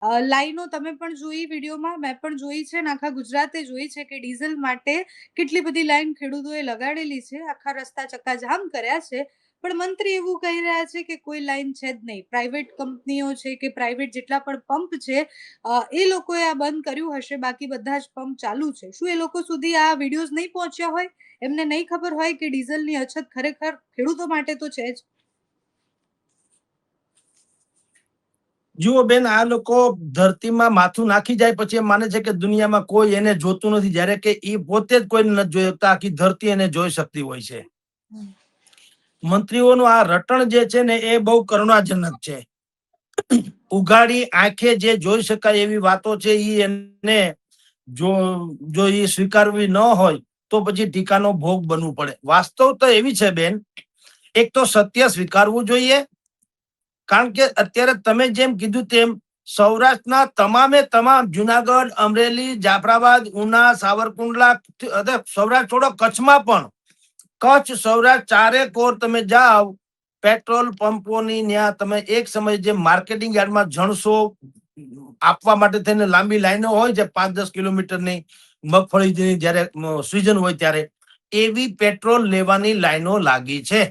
લાઈનો તમે પણ જોઈ વિડીયોમાં, મેં પણ જોઈ છે ને આખા ગુજરાતે જોઈ છે કે ડીઝલ માટે કેટલી બધી લાઈન ખેડૂતોએ લગાડેલી છે, આખા રસ્તા ચક્કાજામ કર્યા છે. પણ મંત્રી એવું કહી રહ્યા છે કે કોઈ લાઈન છે જ નહીં. પ્રાઇવેટ કંપનીઓ છે કે પ્રાઇવેટ જેટલા પણ પંપ છે એ લોકોએ આ બંધ કર્યું હશે, બાકી બધા જ પંપ ચાલુ છે. શું એ લોકો સુધી આ વિડીયોઝ નહીં પહોંચ્યા હોય? એમને નહીં ખબર હોય કે ડીઝલની અછત ખરેખર ખેડૂતો માટે તો છે જ. જુઓ બેન, આ લોકો ધરતીમાં માથું નાખી જાય પછી એમ માને છે કે દુનિયામાં કોઈ એને જોતું નથી, જ્યારે કે એ પોતે જ કોઈને નથી જોઈ શકતા, આખી ધરતી એને જોઈ શકતી હોય છે. મંત્રીઓનું આ રટણ જે છે ને એ બહુ કરુણાજનક છે. ઉઘાડી આંખે જે જોઈ શકાય એવી વાતો છે એને જો એ સ્વીકારવી ન હોય તો પછી ટીકાનો ભોગ બનવું પડે. વાસ્તવ તો એવી છે બેન, એક તો સત્ય સ્વીકારવું જોઈએ, કારણ કે અત્યારે તમે જેમ કીધું તેમ સૌરાષ્ટ્રના તમામે તમામ જુનાગઢ, અમરેલી, જાફરાબાદ, ઉના, સાવરકુંડલા, સૌરાષ્ટ્ર છોડો કચ્છમાં પણ, કચ્છ સૌરાષ્ટ્ર ચારે કોર તમે જાઓ, પેટ્રોલ પંપોની ત્યાં તમે એક સમય જે માર્કેટિંગ યાર્ડમાં જણસો આપવા માટે થઈને લાંબી લાઈનો હોય છે 5-10 કિલોમીટરની, મગફળી જયારે સિઝન હોય ત્યારે એવી પેટ્રોલ લેવાની લાઈનો લાગી છે.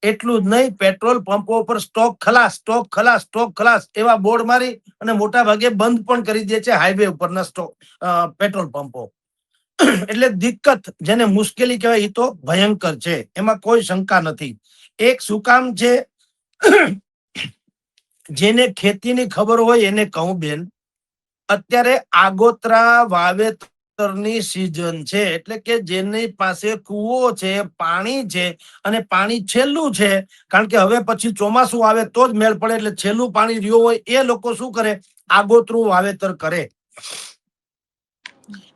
એટલું જ નહીં, પેટ્રોલ પંપો પર સ્ટોક ખલાસ, સ્ટોક ખલાસ, સ્ટોક ખલાસ એવા બોર્ડ મારી અને મોટા ભાગે બંધ પણ કરી દે છે હાઈવે ઉપરના સ્ટોક પેટ્રોલ પંપો. એટલે દિક્કત, જેને મુશ્કેલી કહેવાય, એ તો ભયંકર છે, એમાં કોઈ શંકા નથી. એક શું કામ છે, જેને ખેતીની ખબર હોય એને કહું બેન, અત્યારે આગોતરા વાવેતરની સિઝન છે, એટલે કે જેની પાસે કૂવો છે, પાણી છે અને પાણી છેલ્લું છે, કારણ કે હવે પછી ચોમાસું આવે તો જ મેળ પડે, એટલે છેલ્લું પાણી રહ્યું હોય એ લોકો શું કરે, આગોતરું વાવેતર કરે.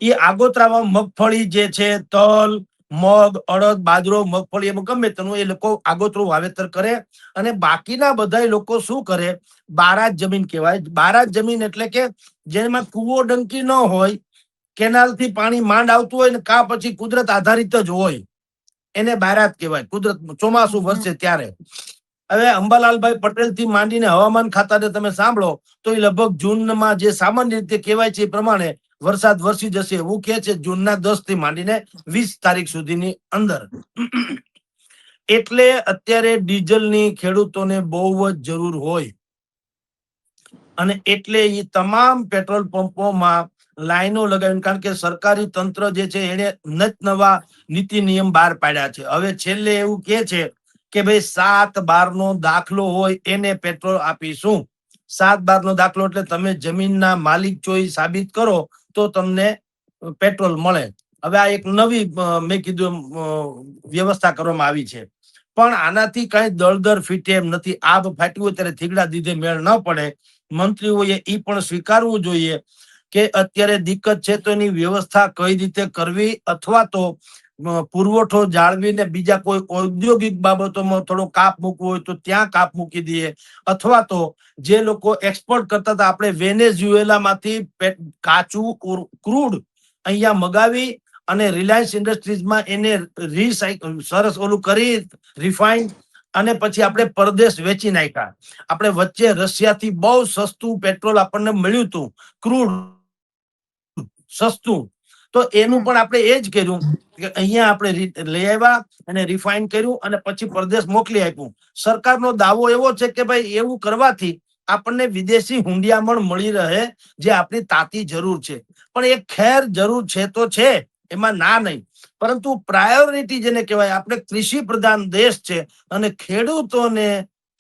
એ આગોતરામાં મગફળી જે છે, તલ, મગ, અડદ, બાજરો, મગફળી એમ ગમે તેનું એ લોકો આગોતરું વાવેતર કરે. અને બાકીના બધા લોકો શું કરે, બારાત જમીન કહેવાય. બારાત જમીન એટલે કે જેમાં કૂવો ડંકી ન હોય, કેનાલ થી પાણી માંડ આવતું હોય ને કા પછી કુદરત આધારિત જ હોય, એને બારાત કહેવાય. કુદરત ચોમાસું વરસે ત્યારે. હવે અંબાલાલભાઈ પટેલ થી માંડીને હવામાન ખાતાને તમે સાંભળો તો એ લગભગ જૂનમાં જે સામાન્ય રીતે કહેવાય છે એ પ્રમાણે વરસાદ વરસી જશે એવું કે છે, જૂનના 10 થી માંડીને 20 તારીખ સુધીની અંદર. એટલે અત્યારે ડીઝલની ખેડૂતોને બહુ જ જરૂર હોય, અને એટલે એ તમામ પેટ્રોલ પંપોમાં લાઈનો લગાવીને, કારણ કે સરકારી તંત્ર જે છે એને નવા નીતિ નિયમ બહાર પાડ્યા છે. હવે છેલ્લે એવું કે છે કે ભાઈ 7/12 નો દાખલો હોય એને પેટ્રોલ આપીશું. 7/12 નો દાખલો એટલે તમે જમીનના માલિક છો એ સાબિત કરો તો તમને પેટ્રોલ મળે. હવે આ એક નવી મેં કીધું વ્યવસ્થા કરવામાં આવી છે, પણ આનાથી કઈ દળદર ફીટે એમ નથી. આબ ફાટ્યું હોય ત્યારે થીગડા દીધે મેળ ન પડે. મંત્રીઓએ એ પણ સ્વીકારવું જોઈએ કે અત્યારે દિક્કત છે તો એની વ્યવસ્થા કઈ રીતે કરવી, અથવા તો પુરવઠો જાળવીને બીજા કોઈ ઔદ્યોગિક બાબતોમાં થોડો કાપ મૂકવો હોય તો ત્યાં કાપ મૂકી દઈએ, અથવા તો જે લોકો એક્સપોર્ટ કરતા હતા, આપણે વેનેઝુએલા માંથી કાચું ક્રૂડ અહીંયા મગાવી અને રિલાયન્સ ઇન્ડસ્ટ્રીઝમાં એને સરસ ઓલું કરી રિફાઇન અને પછી આપણે પરદેશ વેચી નાખ્યા. આપણે વચ્ચે રશિયાથી બહુ સસ્તું પેટ્રોલ આપણને મળ્યું હતું, ક્રૂડ સસ્તું, તો એનું પણ આપણે એ જ કર્યું કે અહીંયા આપણે લઈ આવ્યા અને રિફાઇન કર્યું અને પછી પરદેશ મોકલી આપ્યું. સરકારનો દાવો એવો છે કે ભાઈ એવું કરવાથી આપણને વિદેશી હુંડિયામણ મળી રહે, જે આપણી તાતી જરૂર છે. પણ એ ખેર જરૂર છે તો છે, એમાં ના નહીં, પરંતુ પ્રાયોરિટી જેને કહેવાય, આપણે કૃષિ પ્રધાન દેશ છે અને ખેડૂતોને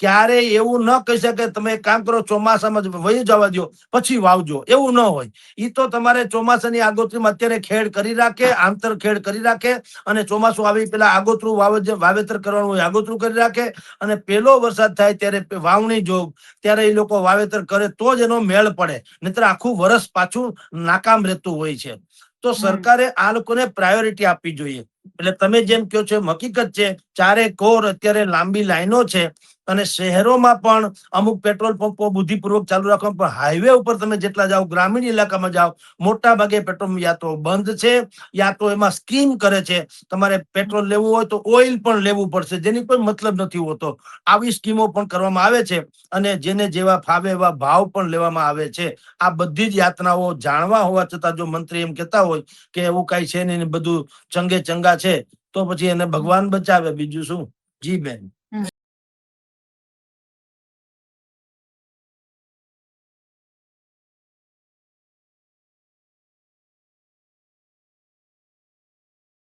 ક્યારેય એવું ન કહી શકે તમે કામ કરો ચોમાસામાં જ વહી જવા દો પછી વાવજો, એવું ન હોય. એ તો તમારે ચોમાસાની આગોતરીમાં અત્યારે ખેડ કરી રાખે, આંતર ખેડ કરી રાખે, અને ચોમાસું આવી પેલા આગોતરું વાવેતર કરવાનું હોય આગોતરું કરી રાખે, અને પેલો વરસાદ થાય ત્યારે વાવણી જોગ ત્યારે એ લોકો વાવેતર કરે તો જ એનો મેળ પડે, નહીતર આખું વર્ષ પાછું નાકામ રહેતું હોય છે. તો સરકારે આ લોકોને પ્રાયોરિટી આપવી જોઈએ. એટલે તમે જેમ કહો છો હકીકત છે, ચારે કોર અત્યારે લાંબી લાઈનો છે, અને શહેરોમાં પણ અમુક પેટ્રોલ પંપો બુદ્ધિપૂર્વક ચાલુ રાખવા, પણ હાઈવે ઉપર તમે જેટલા જાઓ, ગ્રામીણ ઇલાકામાં જાઓ, મોટા ભાગે પેટ્રોલ યા તો બંધ છે યા તો એમાં સ્કીમ કરે છે. તમારે પેટ્રોલ લેવું હોય તો ઓઇલ પણ લેવું પડશે, જેની કોઈ મતલબ નથી હોતો. આવી સ્કીમો પણ કરવામાં આવે છે અને જેને જેવા ફાવે એવા ભાવ પણ લેવામાં આવે છે. આ બધી જ યાતનાઓ જાણવા હોવા છતાં જો મંત્રી એમ કહેતા હોય કે એવું કઈ છે નહીં ને બધું ચંગે ચંગા છે, તો પછી એને ભગવાન બચાવે, બીજું શું. જી બેન.